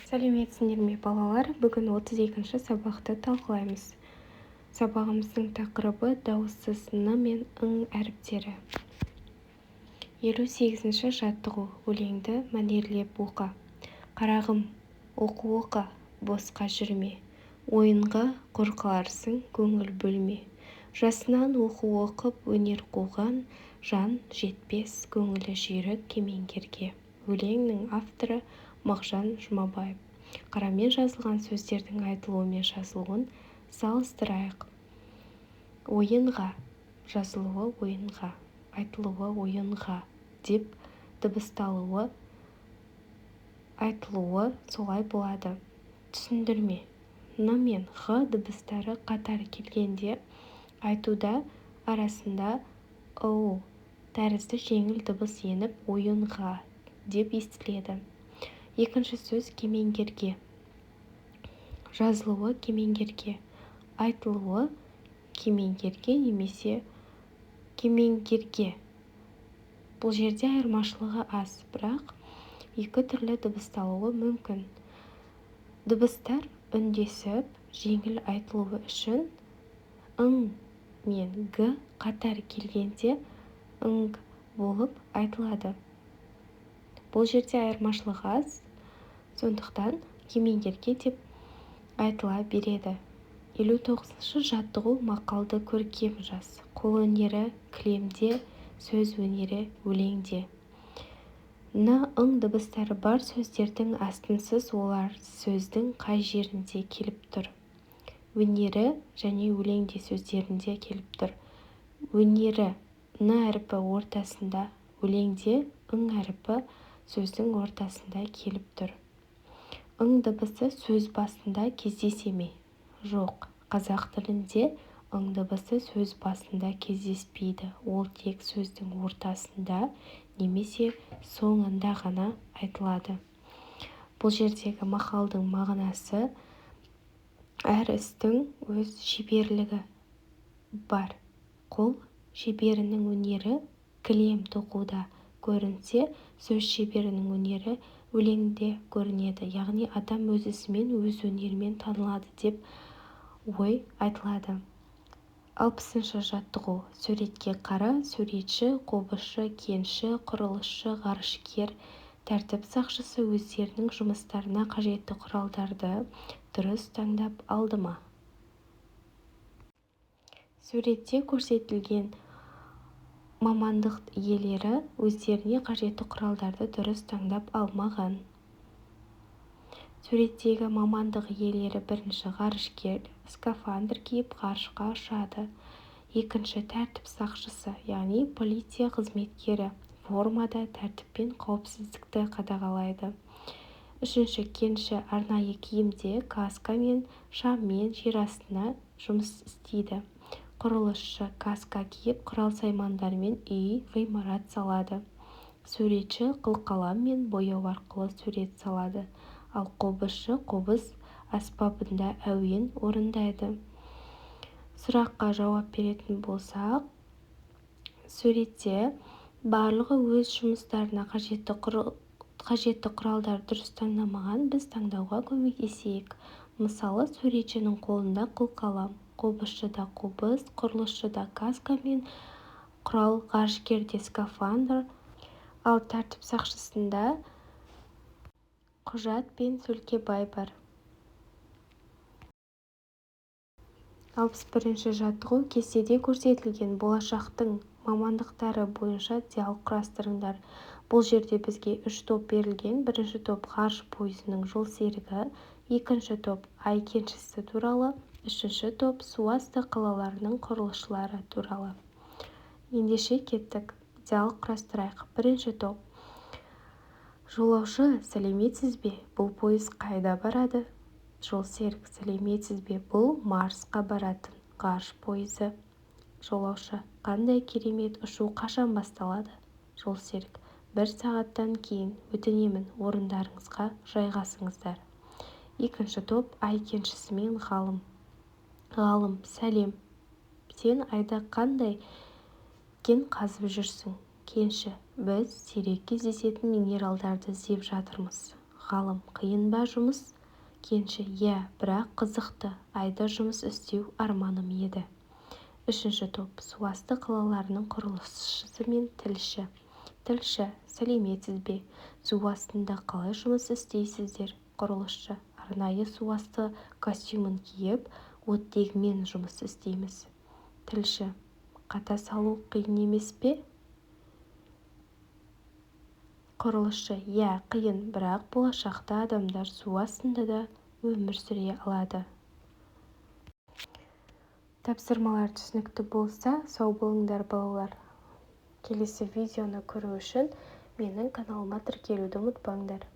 Сәлеметсіңдер ме балалар? Бүгін 32-ші сабақты талқылаймыз. Сабағымыздың тақырыбы дауыссыз н мен ң әріптері. 58-ші жаттығу. Өлеңді мәнерлеп оқы. Қарағым, оқы, босқа жүрме. Ойынға құр қаларсың, көңіл бөлме. Жасынан оқу оқып, өнер қуған жан жетпес көңілі жүйрік кемеңгерге. Өлеңнің авторы Мағжан Жұмабаев. Қарамен жазылған сөздердің айтылуы мен жазылуын салыстырайық. Ойынға жазылуы ойынға, айтылуы ойынға деп дыбысталуы айтылуы солай болады. Түсіндірме. Н мен Х дыбыстары қатар келгенде айтуда арасында ы тәрізді жеңіл дыбыс еніп ойынға деп естіледі. Екінші сөз кемеңгерге. Жазылуы кемеңгерге, айтылуы кемеңгерге немесе кемеңгерге. Бұл жерде айырмашылығы аз, бірақ екі түрлі дыбысталуы мүмкін. Дыбыстар үндесіп, жеңіл айтылуы үшін ң мен г қатар келгенде ң болып айтылады. Бұл жерде айырмашылығы аз, сондықтан кемеңгерге деп айтыла береді. 59-шы жаттығу мақалды көркем жаз. Қол өнері кілемде, сөз өнері өлеңде. Н, ң дыбыстары бар сөздердің астынсыз олар сөздің қай жерінде келіп тұр. Өнері және өлеңде сөздерінде келіп тұр. Өнері н әріпі ортасында, өлеңде ң әріпі сөздің ортасында келіп тұр. ң дыбысы сөз басында кездесе ме? Жоқ. Қазақ тілінде ң дыбысы сөз басында кездеспейді. Ол тек сөздің ортасында немесе соңында ғана айтылады. Бұл жердегі мақалдың мағынасы әр істің өз шеберлігі бар. Қол шеберінің өнері кілем тоқуда көрінсе, сөз шеберінің өнері өлеңде көрінеді. Яғни адам өз ісімен, өз өнерімен танылады деп ой айтылады. 60-шы жаттығу. Суретке қара. Суретші, қобызшы, кенші, құрылысшы, ғарышкер, тәртіп сақшысы өздерінің жұмыстарына қажетті құралдарды дұрыс таңдап алды ма? Суретте көрсетілген мамандық иелері өздеріне қажетті құралдарды дұрыс таңдап алмаған. Суреттегі мамандық иелері: бірінші ғарышкер, скафандр киіп ғарышқа ұшады. Екінші тәртіп сақшысы, яғни полиция қызметкері, формада тәртіп пен қауіпсіздікті қадағалайды. Үшінші кенші арнайы киімде, каска мен шаммен жер астына жұмыс істейді. Құрылысшы каска киіп құрал-саймандармен үй, ғимарат салады. Суретші қылқалам мен бояу арқылы сурет салады. Ал қобызшы қобыз аспабында әуен орындайды. Сұраққа жауап беретін болсақ, суретте барлығы өз жұмыстарына қажетті құралдар дұрыс таңдамаған, біз таңдауға көмектесейік. Мысалы, суретшінің қолында қылқалам, қобызшыда қобыз, құрылысшыда каска мен құрал, ғарышкерде скафандр, ал тәртіп сақшысында құжат пен сөлкебай бар. 61-ші жаттығу. Кестеде көрсетілген болашақтың мамандықтары бойынша диалог құрастырыңдар. Бұл жерде бізге 3 топ берілген. Бірінші топ ғарыш пойызының жолсерігі, екінші топ ай кеншісі туралы, үшінші топ су асты қалаларының құрылысшылары туралы. Ендеше кеттік. Диалог құрастырайық. Бірінші топ. Жолаушы, сәлеметсіз бе? Бұл пойыз қайда барады? Жолсерік, сәлеметсіз бе? Бұл Марсқа баратын ғарыш пойызы. Жолаушы, қандай керемет, ұшу қашан басталады? Жолсерік, 1 сағаттан кейін. Өтінемін, орындарыңызға жайғасыңыздар. Екінші топ ай кеншісі мен ғалым. Ғалым, сәлем. Сен айда қандай кен қазып жүрсің? Кенші, біз сирек кездесетін минералдарды іздеп жатырмыз. ғалым, қиын ба жұмыс? Кенші: иә, бірақ қызықты. Айда жұмыс істеу арманым еді. Үшінші топ: суасты қалаларының құрылысшысы мен тілші. Тілші: сәлеметсіз бе? Су астында қалай жұмыс істейсіздер? Құрылысшы: арнайы суасты костюмін киіп, оттегімен жұмыс істейміз. Тілші: қата салу қиын емес пе? Құрылысшы: иә, қиын, бірақ болашақта адамдар су астында да өмір сүре алады. Тапсырмалар түсінікті болса, сау болыңдар балалар. Келесі видеоны көру үшін менің каналыма тіркелуді ұмытпаңдар.